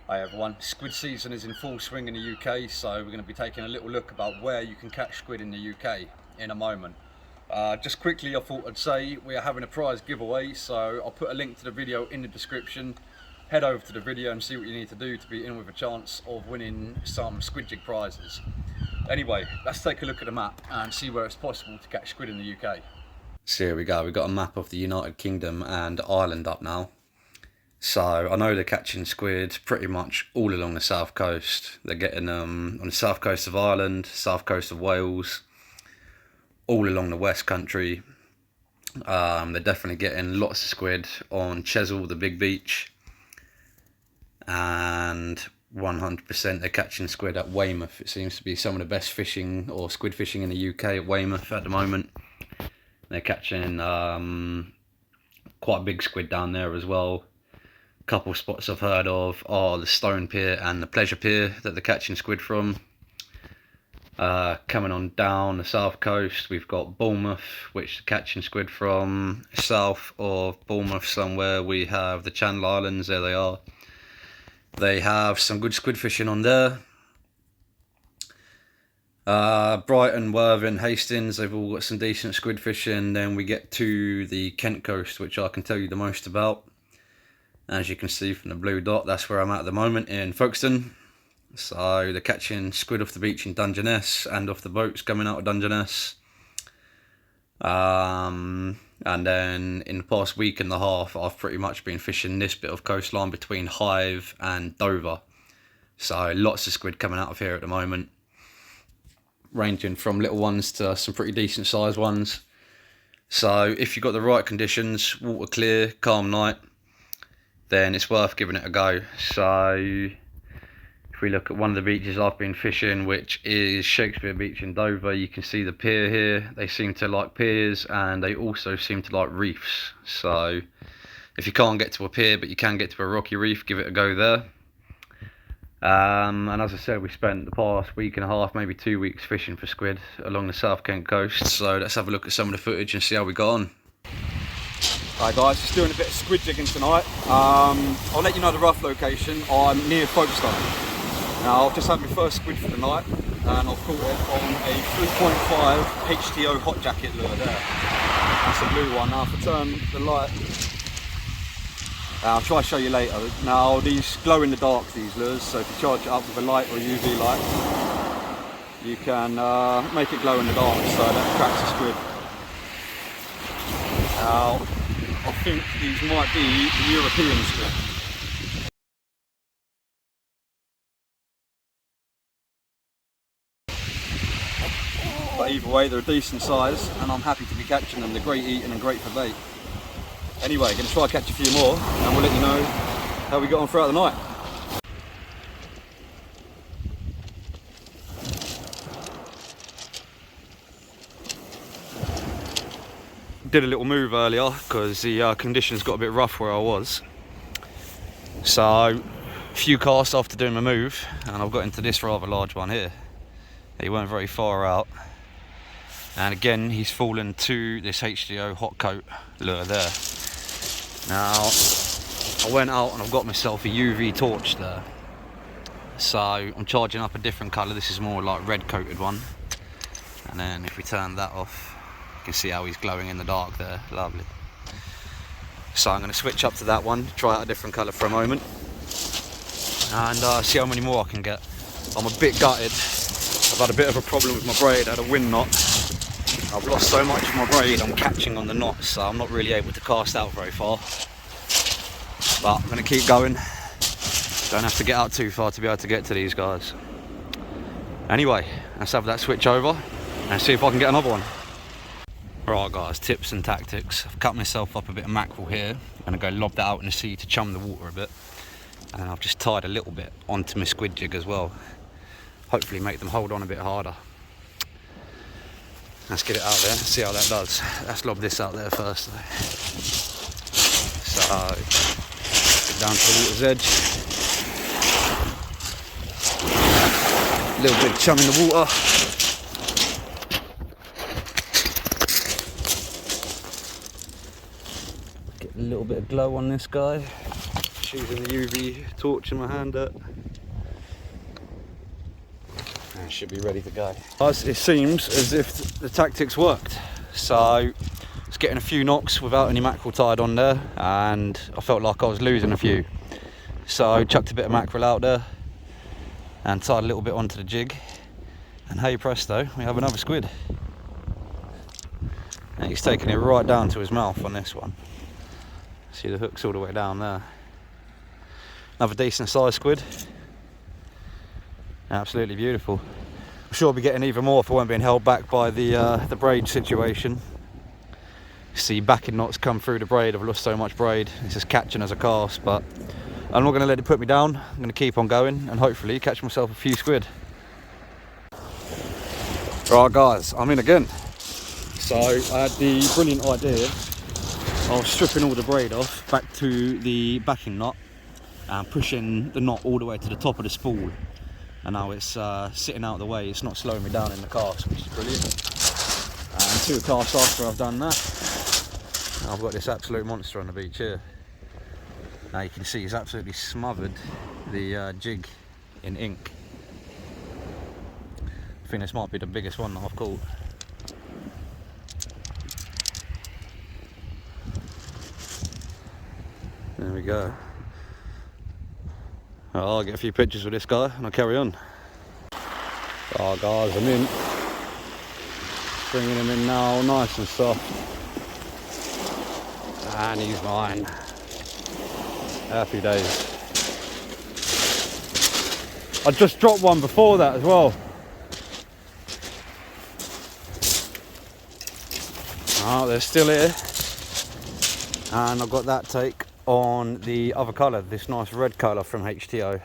Hi everyone, squid season is in full swing in the UK, so we're going to be taking a little look about where you can catch squid in the UK in a moment. Just quickly, I thought I'd say we are having a prize giveaway, so I'll put a link to the video in the description. Head over to the video and see what you need to do to be in with a chance of winning some Squid Jig prizes. Anyway, let's take a look at the map and see where it's possible to catch squid in the UK. So here we go, we've got a map of the United Kingdom and Ireland up now. So I know they're catching squid pretty much all along the south coast. They're getting them on the south coast of Ireland, south coast of Wales, all along the west country. They're definitely getting lots of squid on Chesil, the big beach, and 100% they're catching squid at Weymouth. It seems to be some of the best fishing or squid fishing in the UK at Weymouth at the moment. They're catching quite big squid down there as well. Couple spots I've heard of are the Stone Pier and the Pleasure Pier that they're catching squid from. Coming on down the south coast, we've got Bournemouth, which they're catching squid from. South of Bournemouth somewhere we have the Channel Islands, there they are. They have some good squid fishing on there. Brighton, Worthing, Hastings, they've all got some decent squid fishing. Then we get to the Kent coast, which I can tell you the most about. As you can see from the blue dot, that's where I'm at the moment in Folkestone. So they're catching squid off the beach in Dungeness and off the boats coming out of Dungeness. And then in the past week and a half, I've pretty much been fishing this bit of coastline between Hythe and Dover. So lots of squid coming out of here at the moment, ranging from little ones to some pretty decent sized ones. So if you've got the right conditions, water clear, calm night, then it's worth giving it a go. So if we look at one of the beaches I've been fishing, which is Shakespeare Beach in Dover, you can see the pier here. They seem to like piers and they also seem to like reefs. So if you can't get to a pier but you can get to a rocky reef, give it a go there. And as I said, we spent the past week and a half, maybe 2 weeks fishing for squid along the South Kent coast. So let's have a look at some of the footage and see how we got on. Hi guys, just doing a bit of squid jigging tonight. I'll let you know the rough location. I'm near Folkestone. Now I've just had my first squid for the night and I've caught it on a 3.5 HTO hot jacket lure there. That's a blue one. Now if I turn the light, I'll try to show you later. Now these glow in the dark, these lures, so if you charge it up with a light or UV light, you can make it glow in the dark so that attracts the squid. Now I think these might be the European squid. But either way, they're a decent size and I'm happy to be catching them. They're great eating and great for bait. Anyway, going to try to catch a few more and we'll let you know how we got on throughout the night. Did a little move earlier because the conditions got a bit rough where I was. So a few casts after doing my move and I've got into this rather large one here. He weren't very far out. And again, he's fallen to this HDO hot coat lure there. Now, I went out and I've got myself a UV torch there. So I'm charging up a different colour. This is more like red coated one. And then if we turn that off, you can see how he's glowing in the dark there. Lovely. So I'm going to switch up to that one, try out a different colour for a moment. And see how many more I can get. I'm a bit gutted. I've had a bit of a problem with my braid. I had a wind knot. I've lost so much of my braid, I'm catching on the knots, so I'm not really able to cast out very far. But I'm going to keep going. Don't have to get out too far to be able to get to these guys. Anyway, let's have that switch over and see if I can get another one. Right guys, tips and tactics. I've cut myself up a bit of mackerel here. I'm going to go lob that out in the sea to chum the water a bit. And then I've just tied a little bit onto my squid jig as well. Hopefully make them hold on a bit harder. Let's get it out there, see how that does. Let's lob this out there first though. So, get down to the water's edge. A little bit of chum in the water. Get a little bit of glow on this guy. using the UV torch in my hand up. And should be ready to go. It seems as if the tactics worked. So I was getting a few knocks without any mackerel tied on there, and I felt like I was losing a few. So I chucked a bit of mackerel out there and tied a little bit onto the jig. And hey presto, we have another squid. And he's taking it right down to his mouth on this one. See the hook's all the way down there. Another decent sized squid. Absolutely beautiful. I'm sure I'll be getting even more if I weren't being held back by the braid situation. See backing knots come through the braid. I've lost so much braid. It's just catching as a cast, but I'm not going to let it put me down. I'm going to keep on going and hopefully catch myself a few squid. Right guys, I'm in again. So I had the brilliant idea of stripping all the braid off back to the backing knot and pushing the knot all the way to the top of the spool. And now it's sitting out of the way, it's not slowing me down in the cast, which is brilliant. And 2 casts after I've done that, I've got this absolute monster on the beach here. Now you can see he's absolutely smothered the jig in ink. I think this might be the biggest one that I've caught. There we go. I'll get a few pictures with this guy and I'll carry on. Oh guys, I'm in. Bringing him in now, nice and soft. And he's mine. Happy days. I just dropped one before that as well. Oh, they're still here. And I've got that take on the other colour, this nice red colour from HTO.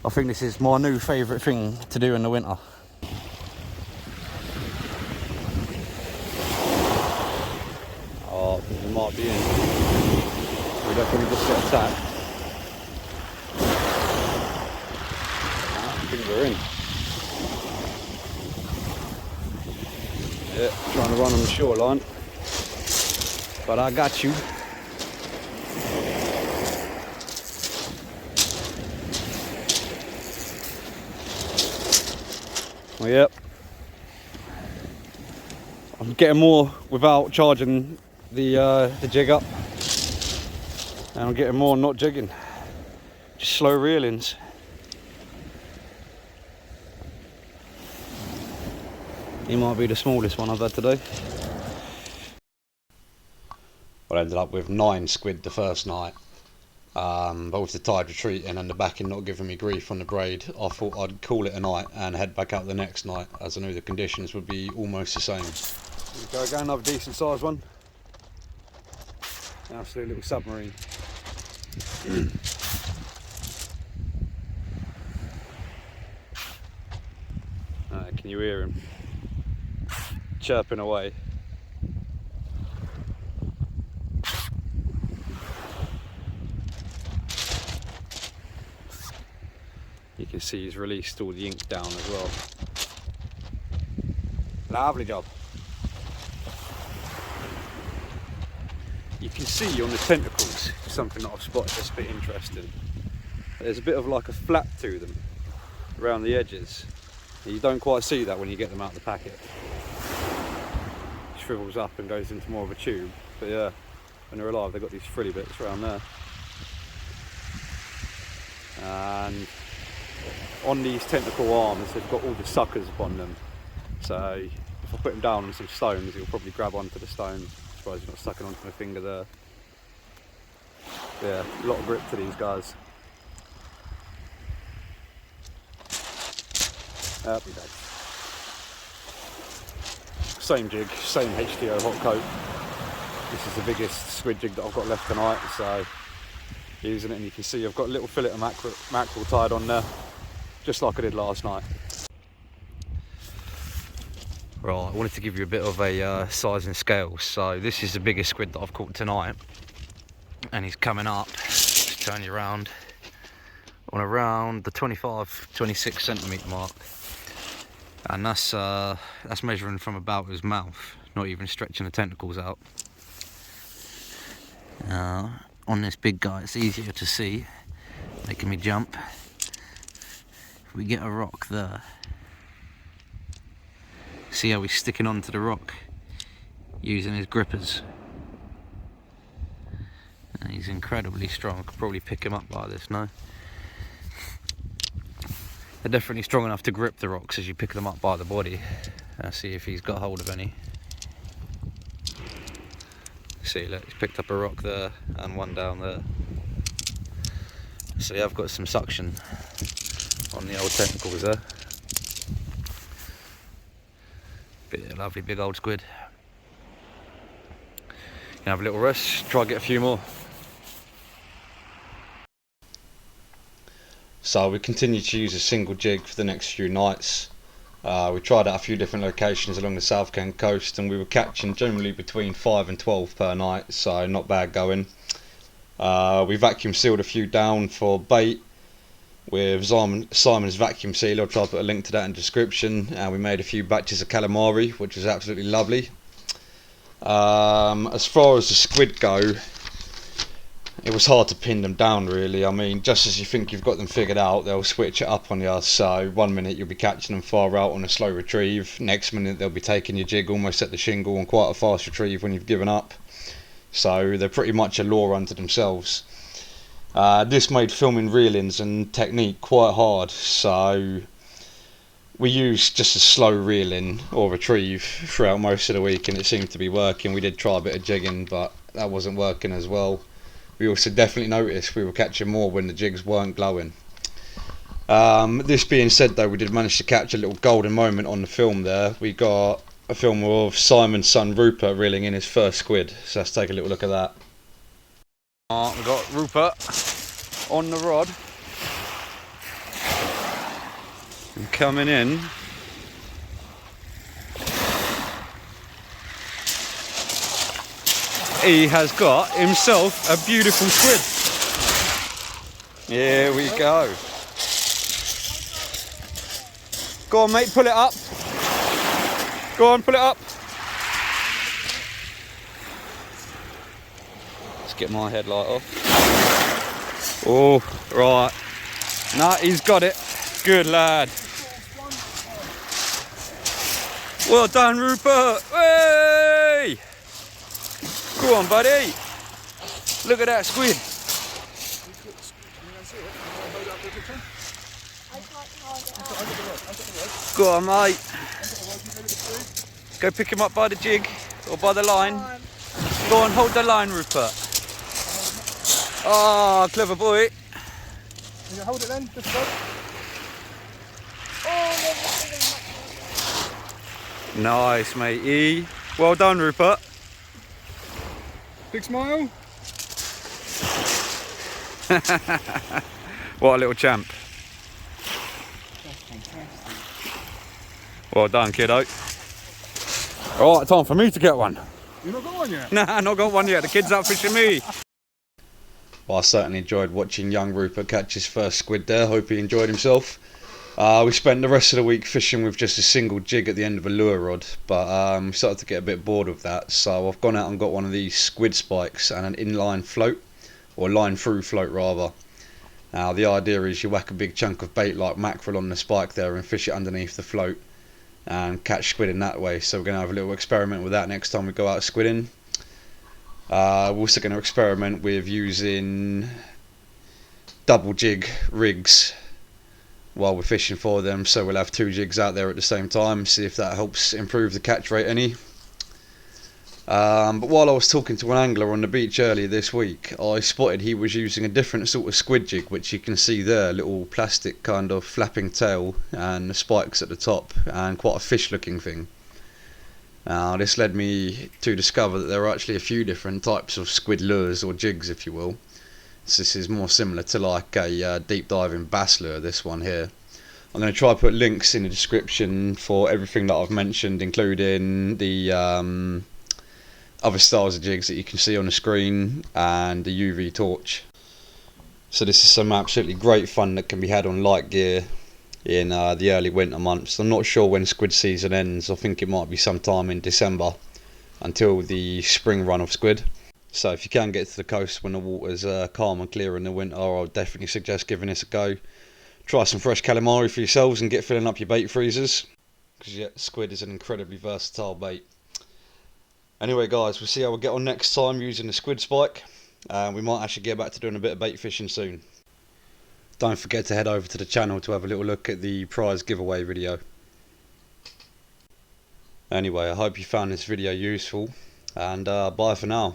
I think this is my new favourite thing to do in the winter. Oh, it might be in. We definitely just get attacked. I think we're in. Yeah, trying to run on the shoreline, but I got you. Well, yep. I'm getting more without charging the jig up, and I'm getting more not jigging, just slow reelings. He might be the smallest one I've had today. Well, I ended up with 9 squid the first night. But with the tide retreating and the backing not giving me grief on the braid, I thought I'd call it a night and head back out the next night, as I knew the conditions would be almost the same. Here we go again, another decent sized one. Absolute little submarine. Can you hear him? Chirping away. You can see he's released all the ink down as well. Lovely job. You can see on the tentacles, something that I've spotted that's a bit interesting. There's a bit of like a flap to them around the edges. You don't quite see that when you get them out of the packet. Shrivels up and goes into more of a tube, but yeah, when they're alive they've got these frilly bits around there. And on these tentacle arms they've got all the suckers upon them, so if I put him down on some stones he'll probably grab onto the stone. I'm surprised he's not sucking onto my finger there. Yeah, a lot of grip to these guys. Happy days. Same jig, same HTO hot coat. This is the biggest squid jig that I've got left tonight, so using it, and you can see I've got a little fillet of mackerel tied on there, just like I did last night. Right, I wanted to give you a bit of a size and scale. So this is the biggest squid that I've caught tonight, and he's coming up, just turn you around, on around the 25-26 centimetre mark. And that's measuring from about his mouth, not even stretching the tentacles out. On this big guy it's easier to see, making me jump. If we get a rock there, see how he's sticking onto the rock using his grippers. And he's incredibly strong. I could probably pick him up like this now. They're definitely strong enough to grip the rocks as you pick them up by the body. See if he's got hold of any. See, look, he's picked up a rock there and one down there. So yeah, I've got some suction on the old tentacles there. Lovely big old squid. You can have a little rest, try and get a few more. So we continue to use a single jig for the next few nights. We tried out a few different locations along the South Kent coast, and we were catching generally between 5 and 12 per night, so not bad going. We vacuum sealed a few down for bait with Simon's vacuum seal. I'll try to put a link to that in the description. And we made a few batches of calamari, which was absolutely lovely. As far as the squid go, it was hard to pin them down really. I mean, just as you think you've got them figured out, they'll switch it up on you. So one minute you'll be catching them far out on a slow retrieve, next minute they'll be taking your jig almost at the shingle on quite a fast retrieve when you've given up. So they're pretty much a law unto themselves. This made filming reelings and technique quite hard, so we used just a slow reeling or retrieve throughout most of the week, and it seemed to be working. We did try a bit of jigging, but that wasn't working as well. We also definitely noticed we were catching more when the jigs weren't glowing. This being said though, we did manage to catch a little golden moment on the film there. We got a film of Simon's son Rupert reeling in his first squid, so let's take a little look at that. We've got Rupert on the rod and coming in. He has got himself a beautiful squid. Here we go. Go on mate, pull it up. Go on, pull it up. Let's get my headlight off. Oh, right. No, he's got it. Good lad. Well done, Rupert. Hey! Go on, buddy. Look at that squid. Go on, mate. Go pick him up by the jig or by the line. Go on, hold the line, Rupert. Ah, oh, clever boy. Can you hold it then? Just go. Nice, matey. Well done, Rupert. Big smile. What a little champ. Well done, kiddo. Alright, time for me to get one. You not got one yet? Nah, not got one yet. The kid's out fishing me. Well, I certainly enjoyed watching young Rupert catch his first squid there. Hope he enjoyed himself. We spent the rest of the week fishing with just a single jig at the end of a lure rod, but we started to get a bit bored of that, so I've gone out and got one of these squid spikes and an inline float, or line through float rather. Now the idea is you whack a big chunk of bait like mackerel on the spike there and fish it underneath the float and catch squid in that way. So we're going to have a little experiment with that next time we go out squidding. We're also going to experiment with using double jig rigs while we're fishing for them, so we'll have two jigs out there at the same time, see if that helps improve the catch rate any. But while I was talking to an angler on the beach earlier this week, I spotted he was using a different sort of squid jig, which you can see there, little plastic kind of flapping tail and the spikes at the top, and quite a fish looking thing. Now this led me to discover that there are actually a few different types of squid lures, or jigs if you will. So this is more similar to like a deep diving bass lure, this one here. I'm going to try to put links in the description for everything that I've mentioned, including the other styles of jigs that you can see on the screen and the UV torch. So this is some absolutely great fun that can be had on light gear in the early winter months. I'm not sure when squid season ends. I think it might be sometime in December until the spring run of squid. So if you can get to the coast when the water's calm and clear in the winter, I'll definitely suggest giving this a go. Try some fresh calamari for yourselves and get filling up your bait freezers, because yeah, squid is an incredibly versatile bait. Anyway guys, we'll see how we get on next time using the squid spike, and we might actually get back to doing a bit of bait fishing soon. Don't forget to head over to the channel to have a little look at the prize giveaway video. Anyway, I hope you found this video useful, and bye for now.